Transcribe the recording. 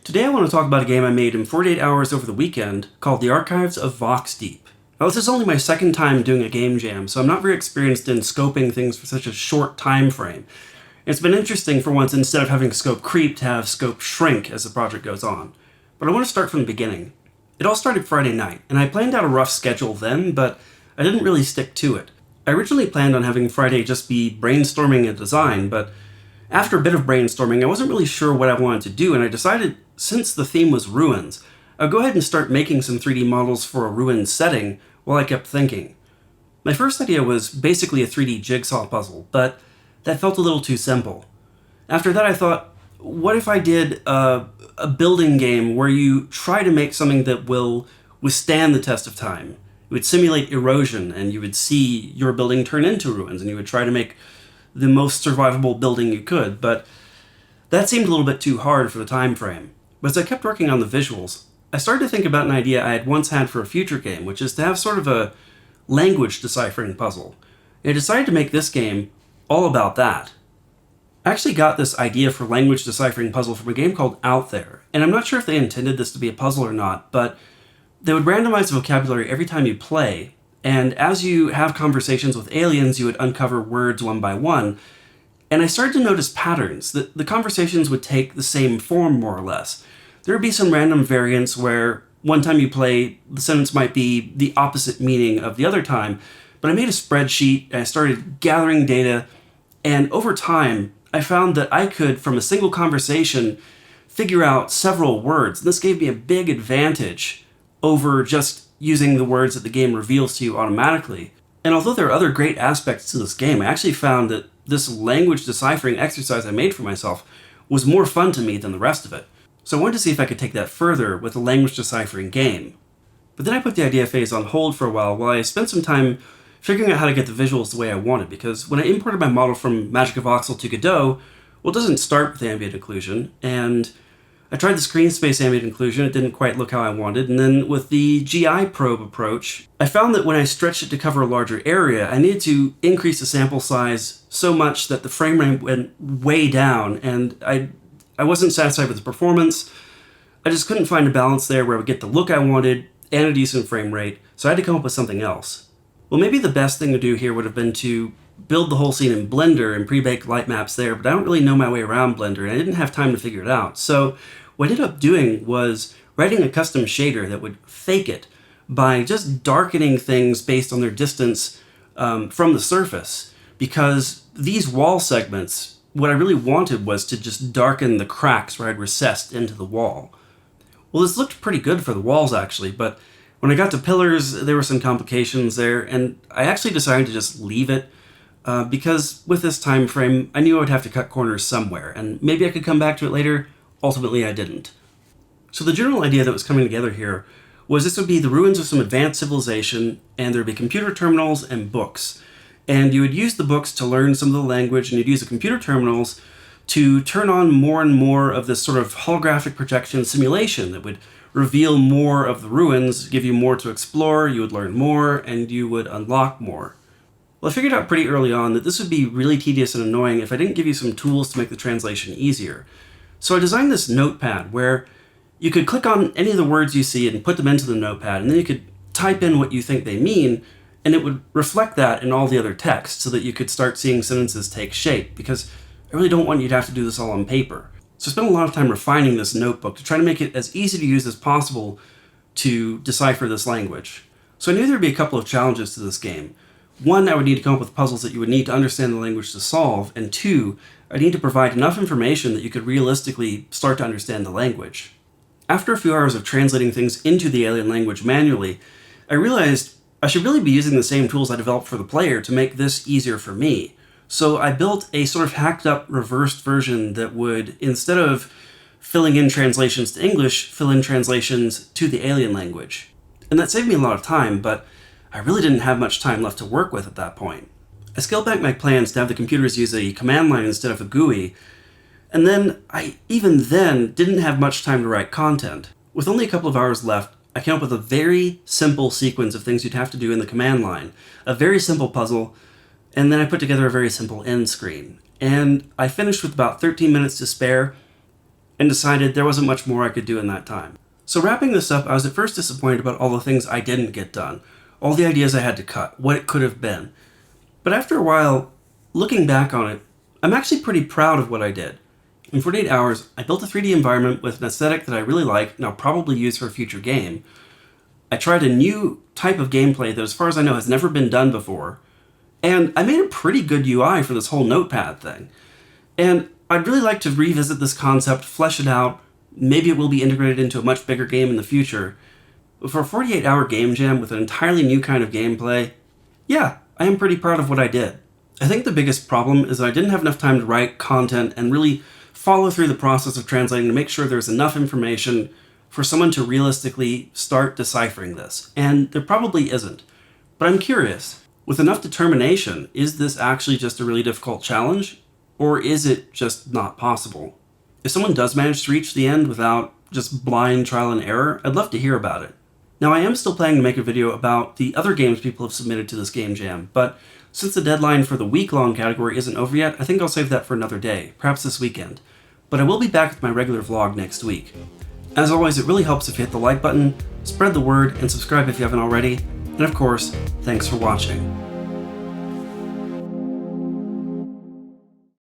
Today I want to talk about a game I made in 48 hours over the weekend called The Archives of VoxDeep. Now this is only my second time doing a game jam, so I'm not very experienced in scoping things for such a short time frame. It's been interesting for once, instead of having scope creep, to have scope shrink as the project goes on. But I want to start from the beginning. It all started Friday night, and I planned out a rough schedule then, but I didn't really stick to it. I originally planned on having Friday just be brainstorming a design, but after a bit of brainstorming, I wasn't really sure what I wanted to do, and I decided, since the theme was ruins, I'd go ahead and start making some 3D models for a ruined setting while I kept thinking. My first idea was basically a 3D jigsaw puzzle, but that felt a little too simple. After that I thought, what if I did a building game where you try to make something that will withstand the test of time? It would simulate erosion, and you would see your building turn into ruins, and you would try to make the most survivable building you could, but that seemed a little bit too hard for the time frame. But as I kept working on the visuals, I started to think about an idea I had once had for a future game, which is to have sort of a language deciphering puzzle. And I decided to make this game all about that. I actually got this idea for language deciphering puzzle from a game called Out There, and I'm not sure if they intended this to be a puzzle or not, but they would randomize the vocabulary every time you play, and as you have conversations with aliens, you would uncover words one by one. And I started to notice patterns, that the conversations would take the same form, more or less. There would be some random variants where one time you play, the sentence might be the opposite meaning of the other time, but I made a spreadsheet, and I started gathering data, and over time, I found that I could, from a single conversation, figure out several words. And this gave me a big advantage over just using the words that the game reveals to you automatically. And although there are other great aspects to this game, I actually found that this language deciphering exercise I made for myself was more fun to me than the rest of it. So I wanted to see if I could take that further with a language deciphering game. But then I put the idea phase on hold for a while I spent some time figuring out how to get the visuals the way I wanted, because when I imported my model from Magic of Voxel to Godot, well, it doesn't start with ambient occlusion, and I tried the screen space ambient occlusion, it didn't quite look how I wanted, and then with the GI probe approach, I found that when I stretched it to cover a larger area, I needed to increase the sample size so much that the frame rate went way down, and I wasn't satisfied with the performance. I just couldn't find a balance there where I would get the look I wanted and a decent frame rate, so I had to come up with something else. Well, maybe the best thing to do here would have been to build the whole scene in Blender and pre-bake light maps there, but I don't really know my way around Blender, and I didn't have time to figure it out. So what I ended up doing was writing a custom shader that would fake it by just darkening things based on their distance from the surface. Because these wall segments, what I really wanted was to just darken the cracks where I'd recessed into the wall. Well, this looked pretty good for the walls, actually, but when I got to pillars, there were some complications there, and I actually decided to just leave it, because with this time frame, I knew I would have to cut corners somewhere, and maybe I could come back to it later. Ultimately, I didn't. So the general idea that was coming together here was this would be the ruins of some advanced civilization, and there would be computer terminals and books. And you would use the books to learn some of the language, and you'd use the computer terminals to turn on more and more of this sort of holographic projection simulation that would reveal more of the ruins, give you more to explore, you would learn more, and you would unlock more. Well, I figured out pretty early on that this would be really tedious and annoying if I didn't give you some tools to make the translation easier. So I designed this notepad where you could click on any of the words you see and put them into the notepad, and then you could type in what you think they mean, and it would reflect that in all the other text so that you could start seeing sentences take shape, because I really don't want you to have to do this all on paper. So I spent a lot of time refining this notebook to try to make it as easy to use as possible to decipher this language. So I knew there would be a couple of challenges to this game. One, I would need to come up with puzzles that you would need to understand the language to solve, and two, I need to provide enough information that you could realistically start to understand the language. After a few hours of translating things into the alien language manually, I realized I should really be using the same tools I developed for the player to make this easier for me. So I built a sort of hacked up reversed version that would, instead of filling in translations to English, fill in translations to the alien language. And that saved me a lot of time, but I really didn't have much time left to work with at that point. I scaled back my plans to have the computers use a command line instead of a GUI, and then I even then didn't have much time to write content. With only a couple of hours left, I came up with a very simple sequence of things you'd have to do in the command line, a very simple puzzle, and then I put together a very simple end screen. And I finished with about 13 minutes to spare, and decided there wasn't much more I could do in that time. So wrapping this up, I was at first disappointed about all the things I didn't get done, all the ideas I had to cut, what it could have been. But after a while, looking back on it, I'm actually pretty proud of what I did. In 48 hours, I built a 3D environment with an aesthetic that I really like and I'll probably use for a future game. I tried a new type of gameplay that, as far as I know, has never been done before. And I made a pretty good UI for this whole notepad thing. And I'd really like to revisit this concept, flesh it out. Maybe it will be integrated into a much bigger game in the future. But for a 48-hour game jam with an entirely new kind of gameplay, yeah, I am pretty proud of what I did. I think the biggest problem is that I didn't have enough time to write content and really follow through the process of translating to make sure there's enough information for someone to realistically start deciphering this. And there probably isn't. But I'm curious, with enough determination, is this actually just a really difficult challenge? Or is it just not possible? If someone does manage to reach the end without just blind trial and error, I'd love to hear about it. Now, I am still planning to make a video about the other games people have submitted to this game jam, but since the deadline for the week-long category isn't over yet, I think I'll save that for another day, perhaps this weekend. But I will be back with my regular vlog next week. As always, it really helps if you hit the like button, spread the word, and subscribe if you haven't already. And of course, thanks for watching.